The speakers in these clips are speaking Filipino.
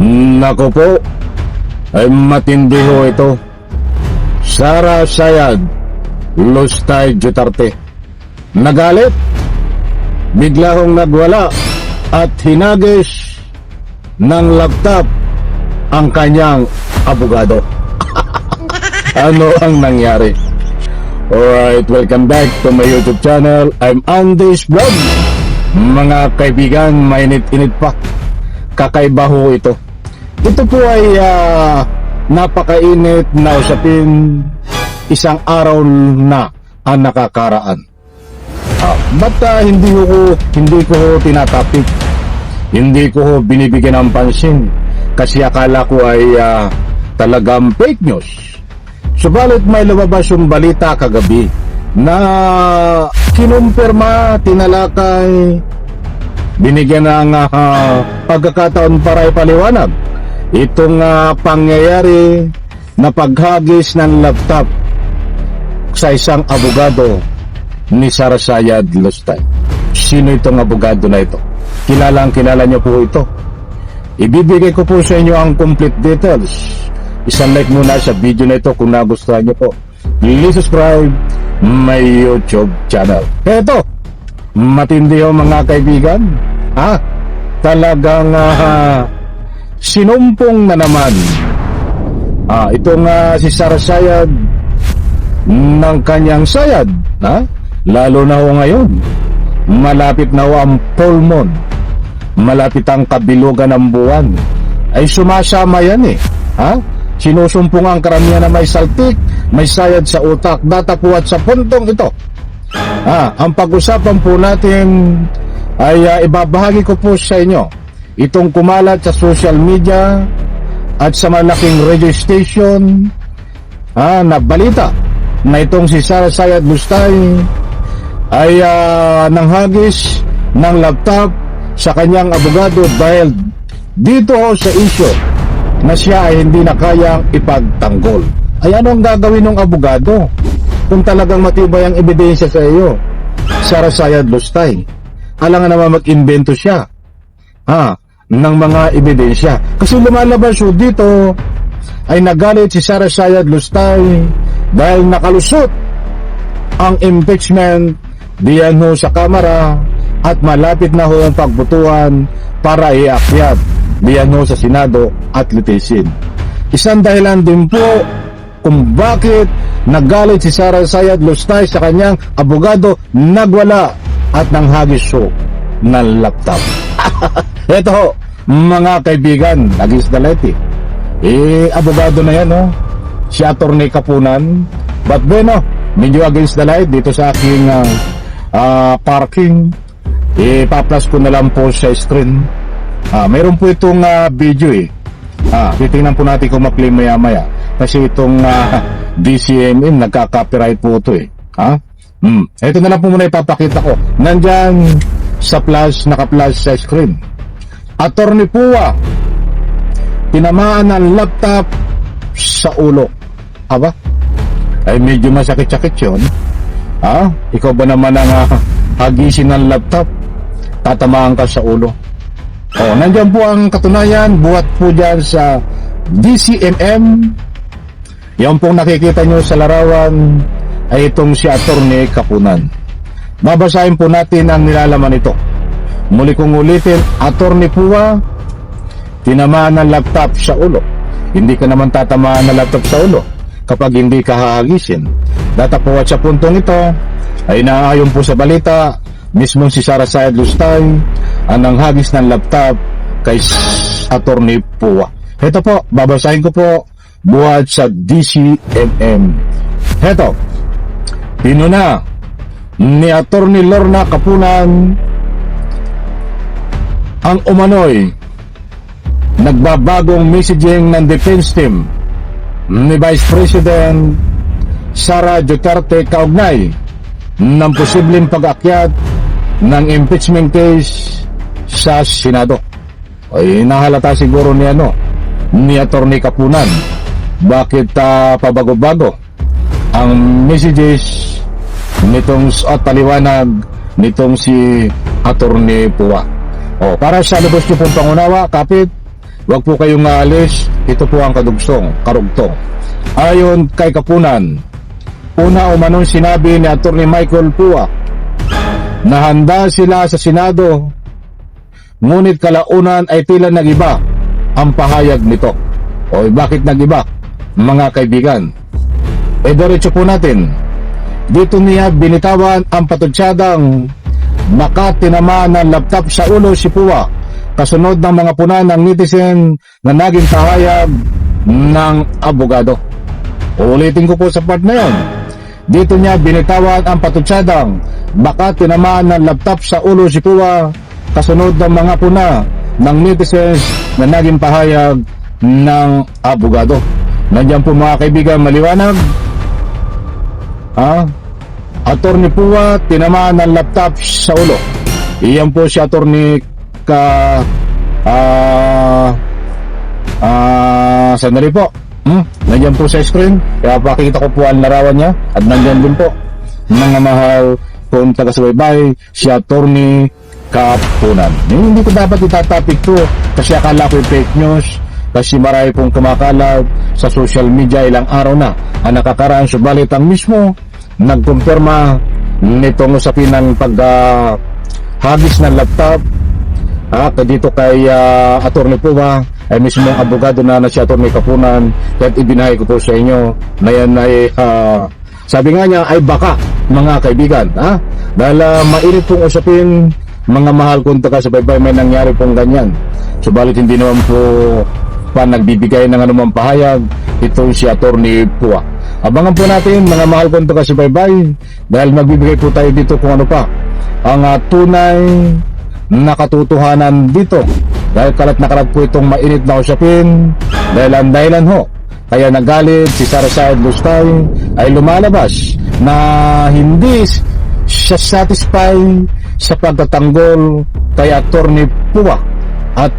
Nako po, ay matindi ho ito. Sara Sayad Lustay Duterte. Nagalit, bigla hong nagwala at hinagis ng laptop ang kanyang abogado. Ano ang nangyari? Alright, welcome back to my YouTube channel. I'm Andy's Vlog. Mga kaibigan, mainit-init pa. Kakaiba ho ito. Ito po ay napakainit na usapin, isang araw na ang nakakaraan. Ba't hindi ko ho tinatapik, hindi ko ho binibigyan ng pansin kasi akala ko ay talagang fake news. Subalit may lumabas yung balita kagabi na kinumpirma, tinalakay, binigyan ng pagkakataon para ipaliwanag itong pangyayari na paghagis ng laptop sa isang abogado ni Sara Sayad Lustay. Sino itong abogado na ito? Kilala niyo po ito. Ibibigay ko po sa inyo ang complete details. Isang like muna sa video na ito kung nagustuhan niyo po. Please subscribe my YouTube channel. Eto, matindi ho mga kaibigan. Talagang sinumpong na naman itong si Sara Sayad ng kanyang sayad. Lalo na ho ngayon, malapit na ho ang full moon, malapit ang kabilugan ng buwan, ay sumasama yan sinusumpong ang karamihan na may saltik, may sayad sa utak, datapuat sa puntong ito. Ang pag-usapan po natin ay ibabahagi ko po sa inyo itong kumalat sa social media at sa malaking radio station na balita na itong si Sara Sayad Lustay ay nanghagis ng laptop sa kanyang abogado dahil dito ho sa issue na siya ay hindi na kayang ipagtanggol. Ay ano ang gagawin ng abogado kung talagang matibay ang ebidensya sa iyo, Sara Sayad Lustay? Alangan naman mag-invento siya ng mga ebidensya. Kasi lumalabas ho dito ay nagalit si Sara Sayad Lustay dahil nakalusot ang impeachment diyan ho sa Kamara at malapit na ho ang pagbutuhan para iakyat diyan ho sa Senado at litisin. Isang dahilan din po kung bakit nagalit si Sara Sayad Lustay sa kanyang abogado, nagwala at nanghagis ho ng laptop. Ito ho, mga kaibigan, agis daliti. Abogado na yan si Attorney Kapunan. But bueno, medyo against the light dito sa aking parking. Pa-plus ko na lang po sa screen. Mayroon po itong video titingnan po natin kung ma-play maya-maya. Kasi itong DCMM nagka-copyright po ito ito na lang po muna ipapakita ko. Nandyan sa plus, naka-plus sa screen. Attorney Pua, tinamaan ng laptop sa ulo. Ay medyo masakit-sakit yun. Ikaw ba naman ang hagisin ng laptop? Tatamaan ka sa ulo. Nandyan po ang katunayan, buhat po dyan sa DCMM. Yan pong nakikita nyo sa larawan ay itong si Attorney Kapunan. Babasahin po natin ang nilalaman ito. Muli kong ulitin, Attorney Pua, tinamaan ng laptop sa ulo. Hindi ka naman tatamaan ng laptop sa ulo kapag hindi ka hahagisin. Datapuat sa puntong ito ay naayon po sa balita, mismong si Sara Sayad Lustay ang nanghagis ng laptop kay Attorney Pua. Ito po, babasahin ko po buhat sa DCMM. Ito, pinuna ni Attorney Lorna Kapunan ang umano'y nagbabagong messaging ng defense team ni Vice President Sara Duterte kaugnay ng posibleng pag-akyat ng impeachment case sa Senado. Ay nahalata siguro ni Attorney Kapunan bakit pabago-bago ang messages nitong at paliwanag nitong si Attorney Pua. Para sa lubos niyo pong pangunawa, kapit, Huwag po kayong aalis. Ito po ang karugtong. Ayon kay Kapunan, una umanong sinabi ni Atty. Michael Pua na handa sila sa Senado, ngunit kalaunan ay tila nagiba ang pahayag nito. O bakit nagiba, mga kaibigan? Diretso po natin. Dito niya binitawan ang patutsyadang nakatinama ng laptop sa ulo si Pua, kasunod ng mga puna ng netizen na naging pahayag ng abogado. Ulitin ko po sa part na yon. Dito niya binitawan ang patutsyadang baka tinamaan ng laptop sa ulo si Pua, kasunod ng mga puna ng netizens na naging pahayag ng abogado. Nandiyan po mga kaibigan, maliwanag. Attorney Pua tinamaan ng laptop sa ulo. Iyan po si Attorney sandali po. Nandiyan po sa screen, kaya pakita ko po ang larawan niya. At nandiyan din po, mga mahal kung taga-subaybay, si Attorney Kapunan. Hindi ko dapat itatapik to kasi akala ko fake news, kasi marami pong kumakalat sa social media ilang araw na ang nakakaraan. Subalit ang mismo nagkumpirma nitong usapin ng paghagis ng laptop dito kay Attorney Pua ay mismo ang abogado na si Attorney Kapunan. Kahit ibinahay ko po sa inyo na yan ay sabi nga niya ay baka, mga kaibigan, dahil mainit pong usapin, mga mahal kong taga-subaybay, may nangyari pong ganyan. Subalit hindi naman po pa nagbibigay ng anumang pahayag ito si Attorney Pua. Abangan po natin, mga mahal kong taga-subaybay, dahil magbibigay po tayo dito kung ano pa ang tunay na katotohanan dito. Dahil kalat na kalat po itong mainit na usapin, dahil ang dahilan ho kaya nagalit si Sara Sayad Lustay ay lumalabas na hindi siya satisfied sa pagtatanggol kay Attorney Pua. At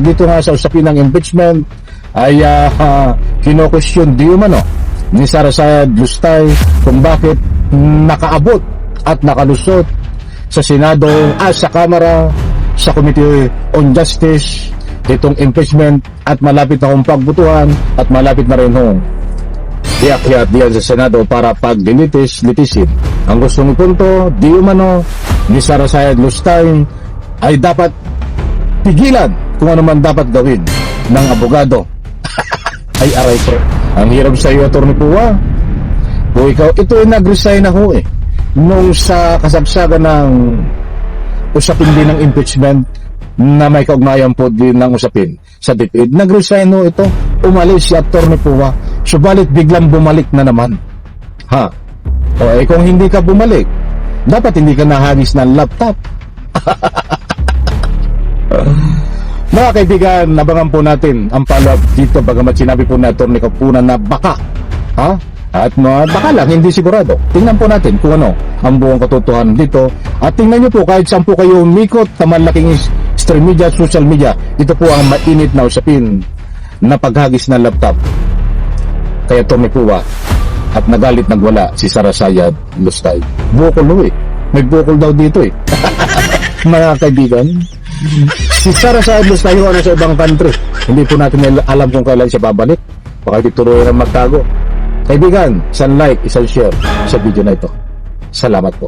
dito nga sa usapin ng impeachment ay kino-question di umano ni Sara Sayad Lustay kung bakit nakaabot at nakalusot sa Senado, sa Kamara, sa Committee on Justice itong impeachment, at malapit na kong pagbutuhan at malapit na rin hong iyakyat diyan sa Senado para paglitisin. Ang gusto ni punto di umano ni Sara Sayad Lustay ay dapat pigilan kung ano man dapat gawin ng abogado. Ay aray po, ang hirap sa iyo, Attorney Pua. O ikaw, ito ay nag-resign na ho nung sa kasagsagan ng usapin din ng impeachment na may kaugnayan po din ng usapin sa DepEd. Nag-resign ho ito, umalis si Attorney Pua, subalit biglang bumalik na naman. Kung hindi ka bumalik, dapat hindi ka nahagis ng laptop. Mga kaibigan, nabangan po natin ang follow-up dito, bagamat sinabi po na Attorney Kapunan na baka, at baka lang, hindi sigurado. Tingnan po natin kung ano ang buong katotohanan dito. At tingnan nyo po, kahit saan po kayo umikot sa malaking stream media, social media, ito po ang mainit na usapin na paghagis ng laptop kay Attorney Pua, at nagalit nagwala si Sara Sayad Lustay. Bukol ho may bukol daw dito mga kaibigan, si Sara Sayad Lustay ho sa ibang country. Hindi po natin alam kung kailan siya babalik. Baka ituloy na magtago. Kaibigan, isang like, isang share sa video na ito. Salamat po.